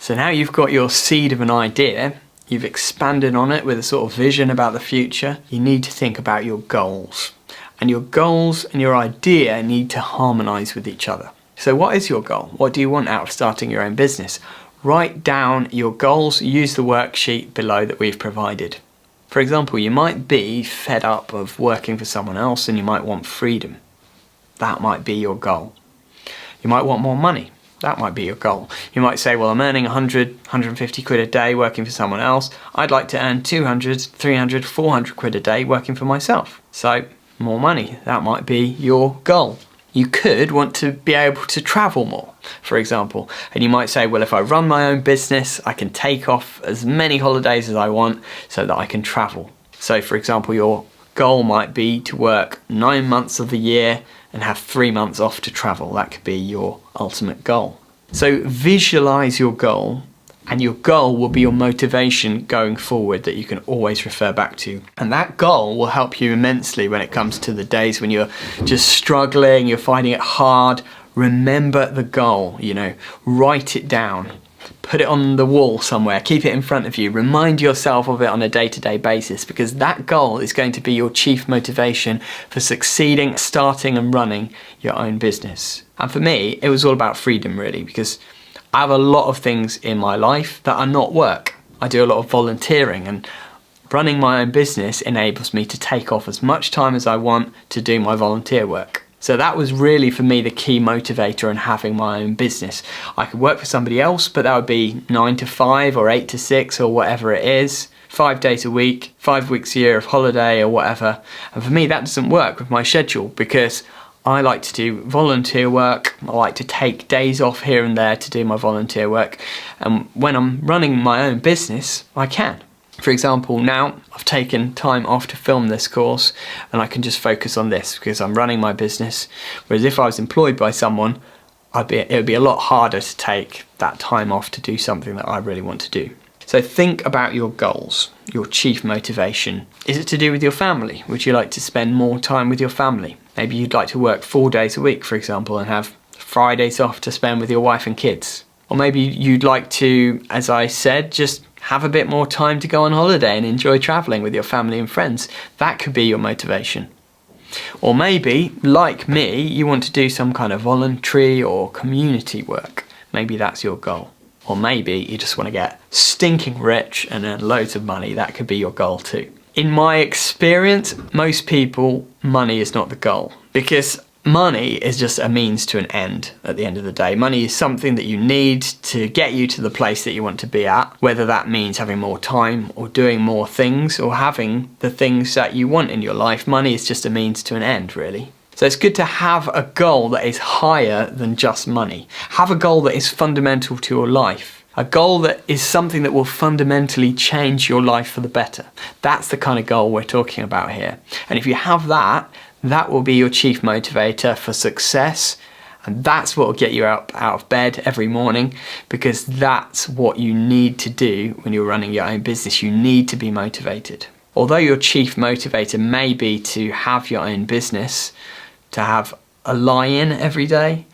So now you've got your seed of an idea, you've expanded on it with a sort of vision about the future, you need to think about your goals. And your goals and your idea need to harmonise with each other. So what is your goal? What do you want out of starting your own business? Write down your goals, use the worksheet below that we've provided. For example, you might be fed up of working for someone else and you might want freedom. That might be your goal. You might want more money. That might be your goal. You might say, well, I'm earning 100, 150 quid a day working for someone else. I'd like to earn 200, 300, 400 quid a day working for myself. So more money, that might be your goal. You could want to be able to travel more, for example. And you might say, well, if I run my own business, I can take off as many holidays as I want so that I can travel. So for example, your goal might be to work 9 months of the year and have 3 months off to travel. That could be your ultimate goal. So visualize your goal, and your goal will be your motivation going forward that you can always refer back to. And that goal will help you immensely when it comes to the days when you're just struggling, you're finding it hard. Remember the goal, write it down. Put it on the wall somewhere, keep it in front of you, remind yourself of it on a day-to-day basis, because that goal is going to be your chief motivation for succeeding, starting and running your own business. And for me, it was all about freedom really, because I have a lot of things in my life that are not work. I do a lot of volunteering, and running my own business enables me to take off as much time as I want to do my volunteer work. So that was really for me the key motivator in having my own business. I could work for somebody else, but that would be 9 to 5 or 8 to 6 or whatever it is, 5 days a week, 5 weeks a year of holiday or whatever. And for me that doesn't work with my schedule, because I like to do volunteer work. I like to take days off here and there to do my volunteer work. And when I'm running my own business, I can. For example, now I've taken time off to film this course and I can just focus on this because I'm running my business. Whereas if I was employed by someone, it would be a lot harder to take that time off to do something that I really want to do. So think about your goals, your chief motivation. Is it to do with your family? Would you like to spend more time with your family? Maybe you'd like to work 4 days a week, for example, and have Fridays off to spend with your wife and kids. Or maybe you'd like to, as I said, just have a bit more time to go on holiday and enjoy traveling with your family and friends. That could be your motivation. Or maybe, like me, you want to do some kind of voluntary or community work. Maybe that's your goal. Or maybe you just want to get stinking rich and earn loads of money. That could be your goal too. In my experience, most people, money is not the goal, because money is just a means to an end at the end of the day. Money is something that you need to get you to the place that you want to be at, whether that means having more time or doing more things or having the things that you want in your life. Money is just a means to an end, really. So it's good to have a goal that is higher than just money. Have a goal that is fundamental to your life. A goal that is something that will fundamentally change your life for the better. That's the kind of goal we're talking about here. And if you have that, that will be your chief motivator for success. And that's what will get you out of bed every morning, because that's what you need to do when you're running your own business. You need to be motivated. Although your chief motivator may be to have your own business, to have a lie-in every day,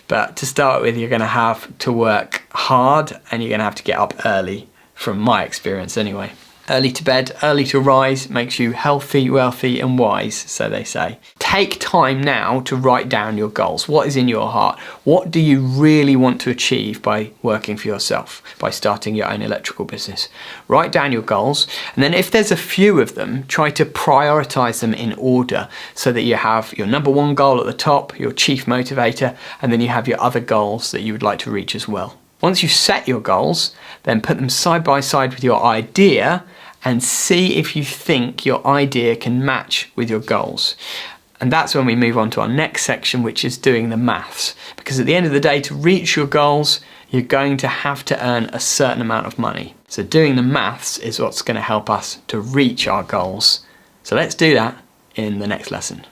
but to start with, you're going to have to work hard and you're going to have to get up early, from my experience anyway. Early to bed, early to rise makes you healthy, wealthy and wise, so they say. Take time now to write down your goals. What is in your heart? What do you really want to achieve by working for yourself, by starting your own electrical business? Write down your goals, and then if there's a few of them, try to prioritize them in order so that you have your number one goal at the top, your chief motivator, and then you have your other goals that you would like to reach as well. Once you set your goals, then put them side by side with your idea and see if you think your idea can match with your goals. And that's when we move on to our next section, which is doing the maths. Because at the end of the day, to reach your goals, you're going to have to earn a certain amount of money. So doing the maths is what's going to help us to reach our goals. So let's do that in the next lesson.